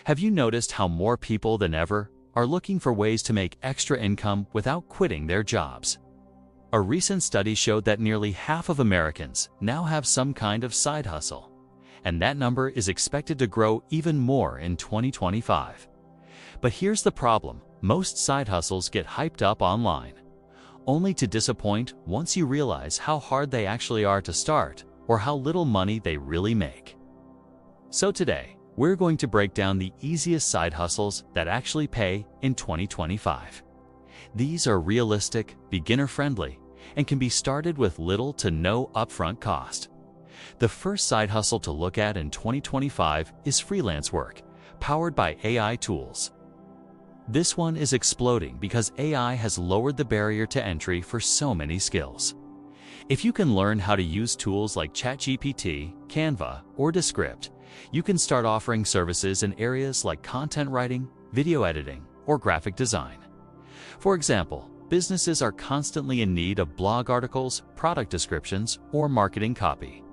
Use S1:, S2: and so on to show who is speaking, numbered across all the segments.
S1: Have you noticed how more people than ever are looking for ways to make extra income without quitting their jobs? A recent study showed that nearly half of Americans now have some kind of side hustle, and that number is expected to grow even more in 2025. But here's the problem: most side hustles get hyped up online, only to disappoint once you realize how hard they actually are to start or how little money they really make. So today, we're going to break down the easiest side hustles that actually pay in 2025. These are realistic, beginner-friendly, and can be started with little to no upfront cost. The first side hustle to look at in 2025 is freelance work, powered by AI tools. This one is exploding because AI has lowered the barrier to entry for so many skills. If you can learn how to use tools like ChatGPT, Canva, or Descript, you can start offering services in areas like content writing, video editing, or graphic design. For example, businesses are constantly in need of blog articles, product descriptions, or marketing copy.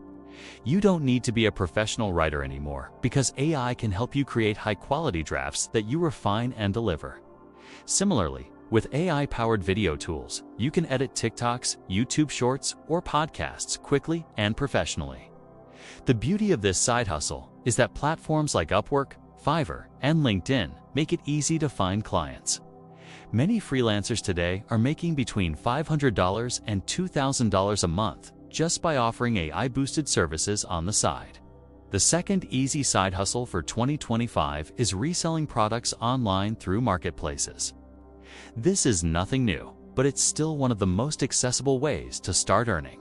S1: You don't need to be a professional writer anymore because AI can help you create high-quality drafts that you refine and deliver. Similarly, with AI-powered video tools, you can edit TikToks, YouTube Shorts, or podcasts quickly and professionally. The beauty of this side hustle is that platforms like Upwork, Fiverr, and LinkedIn make it easy to find clients. Many freelancers today are making between $500 and $2,000 a month just by offering AI-boosted services on the side. The second easy side hustle for 2025 is reselling products online through marketplaces. This is nothing new, but it's still one of the most accessible ways to start earning.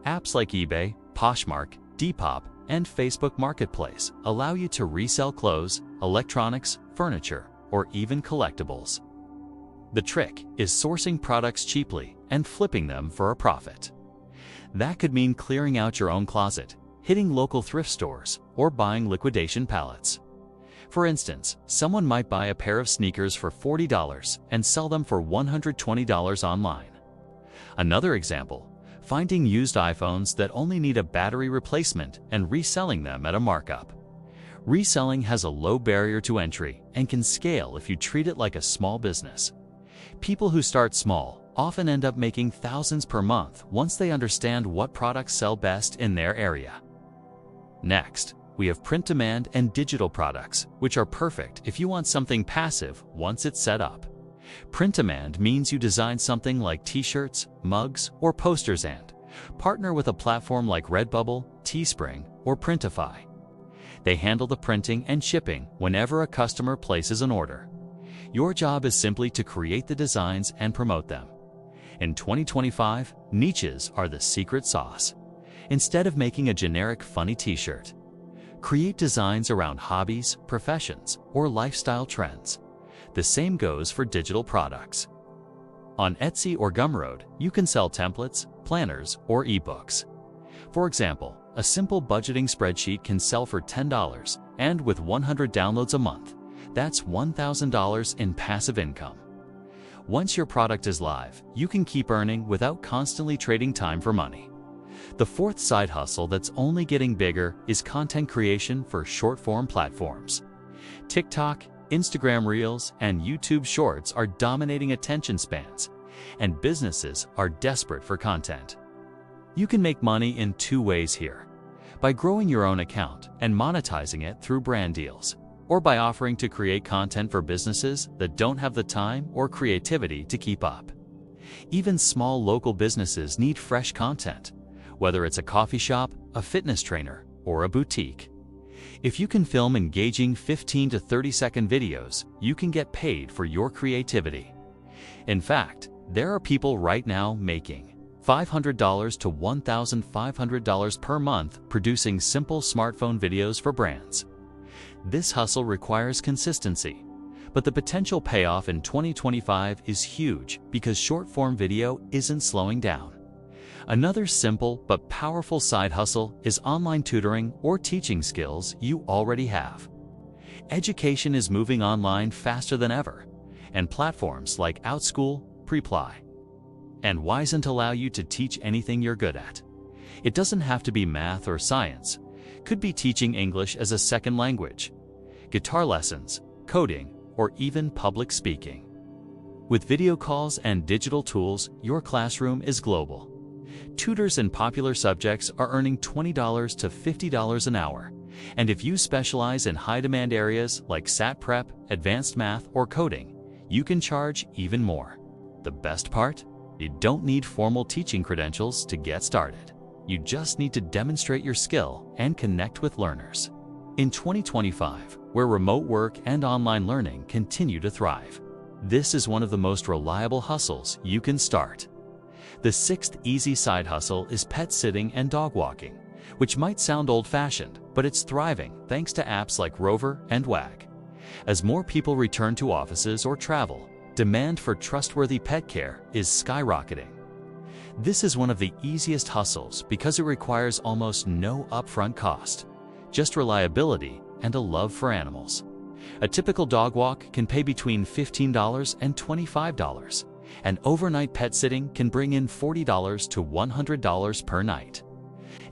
S1: Apps like eBay, Poshmark, Depop, and Facebook Marketplace allow you to resell clothes, electronics, furniture, or even collectibles. The trick is sourcing products cheaply and flipping them for a profit. That could mean clearing out your own closet, hitting local thrift stores, or buying liquidation pallets. For instance, someone might buy a pair of sneakers for $40 and sell them for $120 online. Another example: finding used iPhones that only need a battery replacement and reselling them at a markup. Reselling has a low barrier to entry and can scale if you treat it like a small business. People who start small often end up making thousands per month once they understand what products sell best in their area. Next, we have print-demand and digital products, which are perfect if you want something passive once it's set up. Print-demand means you design something like t-shirts, mugs, or posters and partner with a platform like Redbubble, Teespring, or Printify. They handle the printing and shipping whenever a customer places an order. Your job is simply to create the designs and promote them. In 2025, niches are the secret sauce. Instead of making a generic funny t-shirt, create designs around hobbies, professions, or lifestyle trends. The same goes for digital products. On Etsy or Gumroad, you can sell templates, planners, or ebooks. For example, a simple budgeting spreadsheet can sell for $10, and with 100 downloads a month, that's $1,000 in passive income. Once your product is live, you can keep earning without constantly trading time for money. The fourth side hustle that's only getting bigger is content creation for short-form platforms. TikTok, Instagram Reels, and YouTube Shorts are dominating attention spans, and businesses are desperate for content. You can make money in two ways here: by growing your own account and monetizing it through brand deals, or by offering to create content for businesses that don't have the time or creativity to keep up. Even small local businesses need fresh content, whether it's a coffee shop, a fitness trainer, or a boutique. If you can film engaging 15 to 30-second videos, you can get paid for your creativity. In fact, there are people right now making $500 to $1,500 per month producing simple smartphone videos for brands. This hustle requires consistency, but the potential payoff in 2025 is huge because short-form video isn't slowing down. Another simple but powerful side hustle is online tutoring or teaching skills you already have. Education is moving online faster than ever, and platforms like OutSchool, Preply, and Wyzant allow you to teach anything you're good at. It doesn't have to be math or science. Could be teaching English as a second language, guitar lessons, coding, or even public speaking. With video calls and digital tools, your classroom is global. Tutors in popular subjects are earning $20 to $50 an hour, and if you specialize in high-demand areas like SAT prep, advanced math, or coding, you can charge even more. The best part? You don't need formal teaching credentials to get started. You just need to demonstrate your skill and connect with learners. In 2025, where remote work and online learning continue to thrive, this is one of the most reliable hustles you can start. The sixth easy side hustle is pet sitting and dog walking, which might sound old-fashioned, but it's thriving thanks to apps like Rover and Wag. As more people return to offices or travel, demand for trustworthy pet care is skyrocketing. This is one of the easiest hustles because it requires almost no upfront cost, just reliability and a love for animals. A typical dog walk can pay between $15 and $25, and overnight pet sitting can bring in $40 to $100 per night.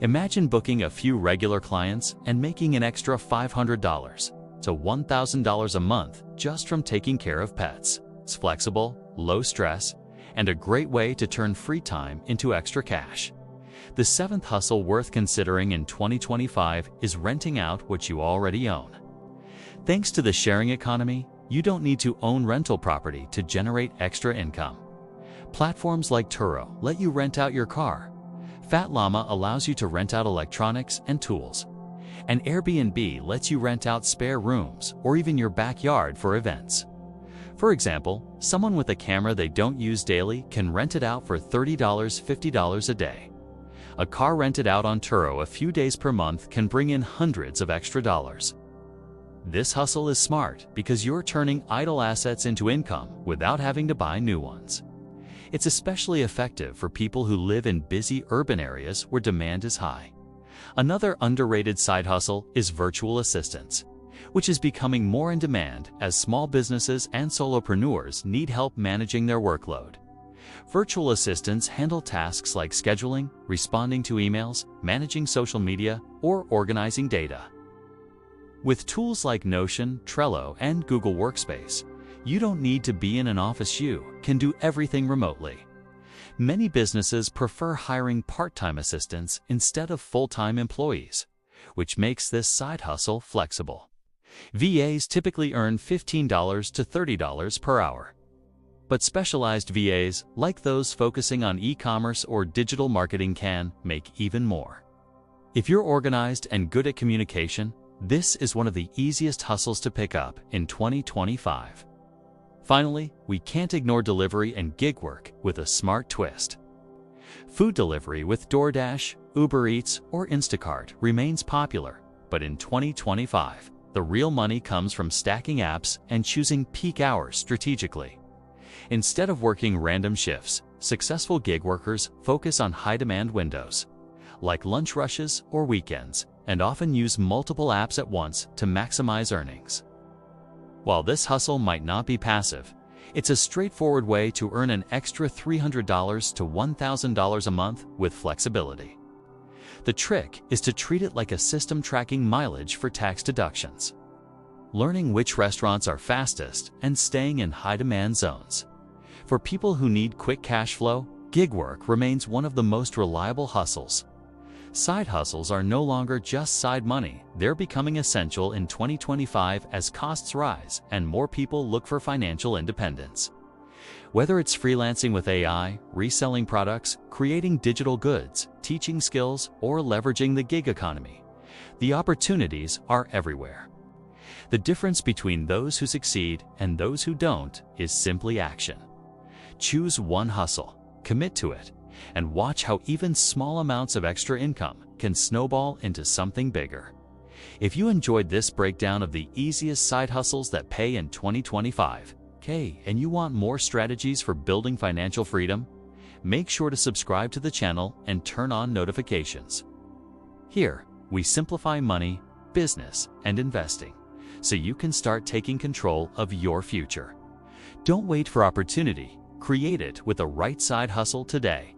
S1: Imagine booking a few regular clients and making an extra $500 to $1,000 a month just from taking care of pets. It's flexible, low stress, and a great way to turn free time into extra cash. The seventh hustle worth considering in 2025 is renting out what you already own. Thanks to the sharing economy, you don't need to own rental property to generate extra income. Platforms like Turo let you rent out your car. Fat Llama allows you to rent out electronics and tools. And Airbnb lets you rent out spare rooms or even your backyard for events. For example, someone with a camera they don't use daily can rent it out for $30, $50 a day. A car rented out on Turo a few days per month can bring in hundreds of extra dollars. This hustle is smart because you're turning idle assets into income without having to buy new ones. It's especially effective for people who live in busy urban areas where demand is high. Another underrated side hustle is virtual assistants, which is becoming more in demand as small businesses and solopreneurs need help managing their workload. Virtual assistants handle tasks like scheduling, responding to emails, managing social media, or organizing data. With tools like Notion, Trello, and Google Workspace, you don't need to be in an office. You can do everything remotely. Many businesses prefer hiring part-time assistants instead of full-time employees, which makes this side hustle flexible. VAs typically earn $15 to $30 per hour. But specialized VAs, like those focusing on e-commerce or digital marketing, can make even more. If you're organized and good at communication, this is one of the easiest hustles to pick up in 2025. Finally, we can't ignore delivery and gig work with a smart twist. Food delivery with DoorDash, Uber Eats, or Instacart remains popular, but in 2025, the real money comes from stacking apps and choosing peak hours strategically. Instead of working random shifts, successful gig workers focus on high-demand windows, like lunch rushes or weekends, and often use multiple apps at once to maximize earnings. While this hustle might not be passive, it's a straightforward way to earn an extra $300 to $1,000 a month with flexibility. The trick is to treat it like a system tracking mileage for tax deductions, learning which restaurants are fastest and staying in high-demand zones. For people who need quick cash flow, gig work remains one of the most reliable hustles. Side hustles are no longer just side money, they're becoming essential in 2025 as costs rise and more people look for financial independence. Whether it's freelancing with AI, reselling products, creating digital goods, teaching skills, or leveraging the gig economy, the opportunities are everywhere. The difference between those who succeed and those who don't is simply action. Choose one hustle, commit to it, and watch how even small amounts of extra income can snowball into something bigger. If you enjoyed this breakdown of the easiest side hustles that pay in 2025, and you want more strategies for building financial freedom, make sure to subscribe to the channel and turn on notifications. Here, we simplify money, business, and investing, so you can start taking control of your future. Don't wait for opportunity, create it with the right side hustle today.